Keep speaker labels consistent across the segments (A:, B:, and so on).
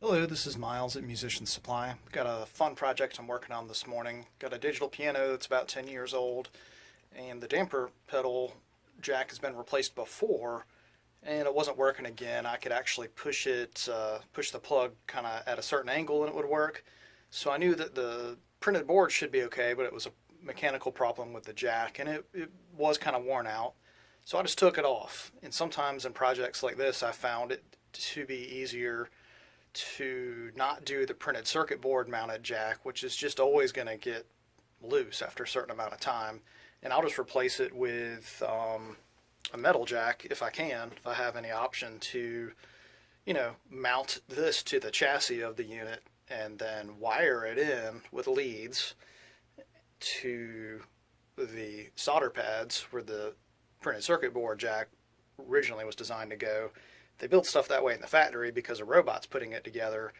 A: Hello, this is Miles at Musician Supply. Got a fun project I'm working on this morning. Got a digital piano that's about 10 years old, and the damper pedal jack has been replaced before, and it wasn't working again. I could actually push the plug kind of at a certain angle and it would work. So I knew that the printed board should be okay, but it was a mechanical problem with the jack, and it was kind of worn out. So I just took it off. And sometimes in projects like this, I found it to be easier to not do the printed circuit board mounted jack, which is just always going to get loose after a certain amount of time. And I'll just replace it with a metal jack if I can, if I have any option to, mount this to the chassis of the unit and then wire it in with leads to the solder pads where the printed circuit board jack originally was designed to go. They built stuff that way in the factory because a robot's putting it together,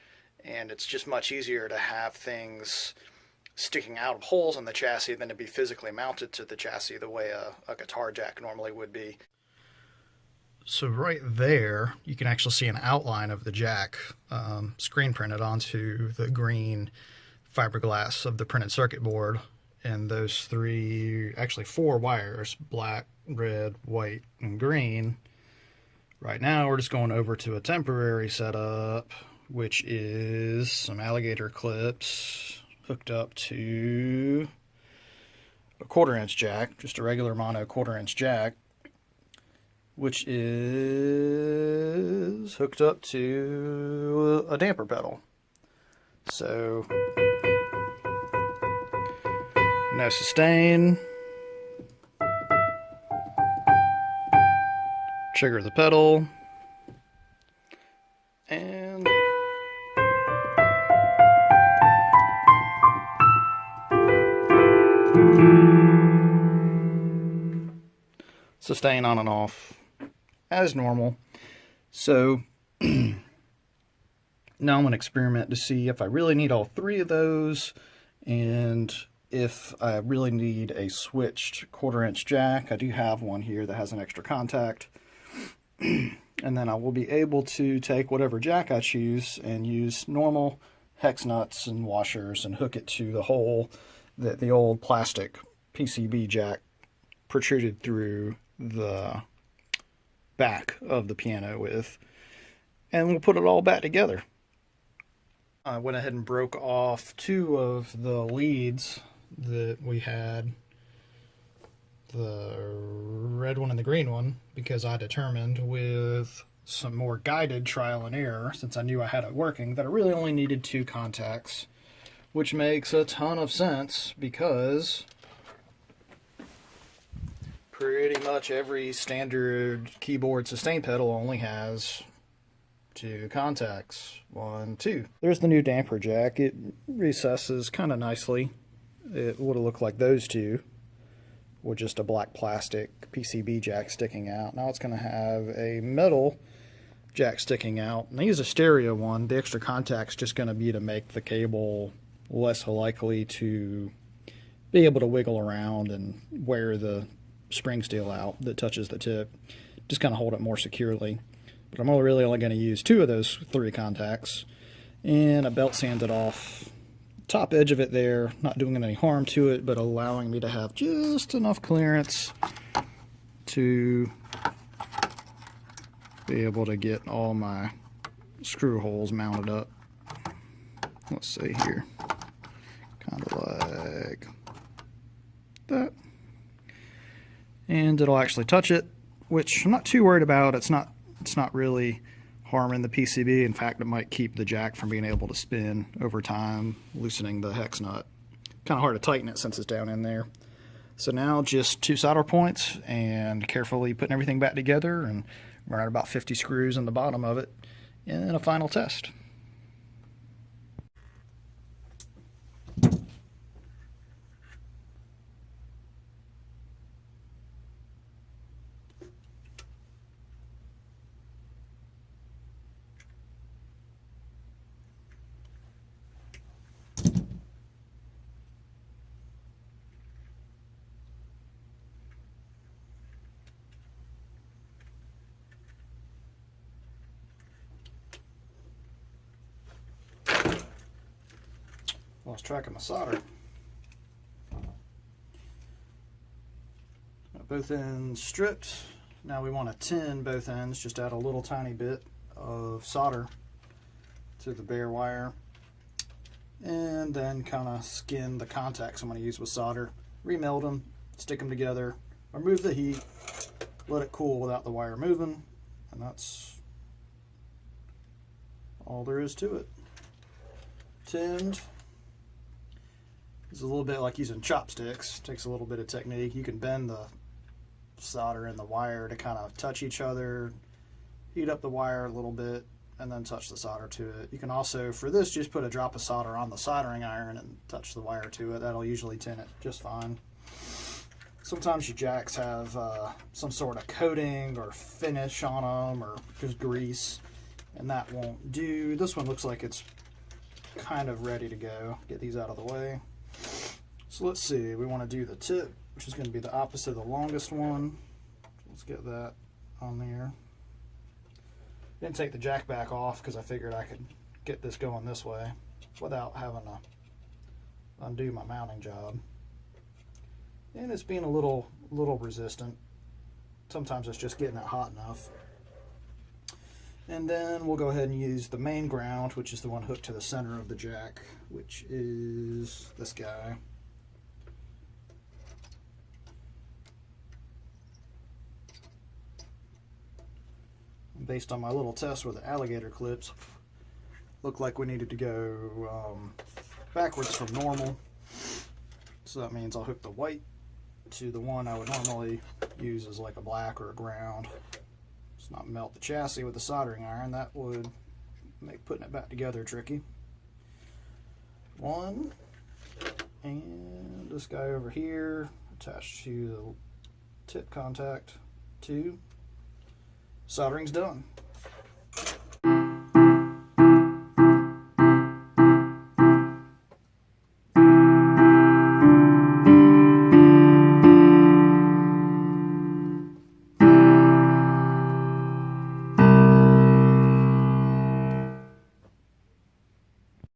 A: and it's just much easier to have things sticking out of holes in the chassis than to be physically mounted to the chassis the way a guitar jack normally would be. So right there, you can actually see an outline of the jack screen printed onto the green fiberglass of the printed circuit board, and those four wires, black, red, white, and green. Right now, we're just going over to a temporary setup, which is some alligator clips hooked up to a 1/4-inch jack, just a regular mono 1/4-inch jack, which is hooked up to a damper pedal. So, no sustain. Trigger the pedal, and sustain on and off as normal. So now I'm going to experiment to see if I really need all three of those, and if I really need a switched 1/4-inch jack. I do have one here that has an extra contact. And then I will be able to take whatever jack I choose and use normal hex nuts and washers and hook it to the hole that the old plastic PCB jack protruded through the back of the piano with. And we'll put it all back together. I went ahead and broke off two of the leads that we had, the red one and the green one, because I determined with some more guided trial and error, since I knew I had it working, that I really only needed 2 contacts, which makes a ton of sense because pretty much every standard keyboard sustain pedal only has 2 contacts. 1, 2. There's the new damper jack. It recesses kind of nicely. It would have looked like those two, with just a black plastic PCB jack sticking out. Now it's going to have a metal jack sticking out. And I use a stereo one. The extra contact's just going to be to make the cable less likely to be able to wiggle around and wear the spring steel out that touches the tip. Just kind of hold it more securely. But I'm really only going to use 2 of those 3 contacts. And I belt sanded off top edge of it there, not doing any harm to it, but allowing me to have just enough clearance to be able to get all my screw holes mounted up. Let's see here, kind of like that, and it'll actually touch it, which I'm not too worried about. It's not really harming the PCB. In fact, it might keep the jack from being able to spin over time, loosening the hex nut. Kind of hard to tighten it since it's down in there. So now just 2 solder points and carefully putting everything back together, and we're at about 50 screws in the bottom of it, and a final test. Lost track of my solder. Got both ends stripped. Now we want to tin both ends. Just add a little tiny bit of solder to the bare wire. And then kind of skin the contacts I'm going to use with solder. Remelt them, stick them together, remove the heat, let it cool without the wire moving, and that's all there is to it. Tinned is a little bit like using chopsticks. Takes a little bit of technique. You can bend the solder and the wire to kind of touch each other, heat up the wire a little bit, and then touch the solder to it. You can also, for this, just put a drop of solder on the soldering iron and touch the wire to it. That'll usually tin it just fine. Sometimes your jacks have some sort of coating or finish on them, or just grease, and that won't do. This one looks like it's kind of ready to go. Get these out of the way. So let's see, we want to do the tip, which is going to be the opposite of the longest one. Let's get that on there. Didn't take the jack back off because I figured I could get this going this way without having to undo my mounting job. And it's being a little resistant. Sometimes it's just getting it hot enough. And then we'll go ahead and use the main ground, which is the one hooked to the center of the jack, which is this guy. Based on my little test with the alligator clips, looked like we needed to go backwards from normal. So that means I'll hook the white to the one I would normally use as like a black or a ground. Just not melt the chassis with the soldering iron. That would make putting it back together tricky. One, and this guy over here attached to the tip contact. Two. Soldering's done.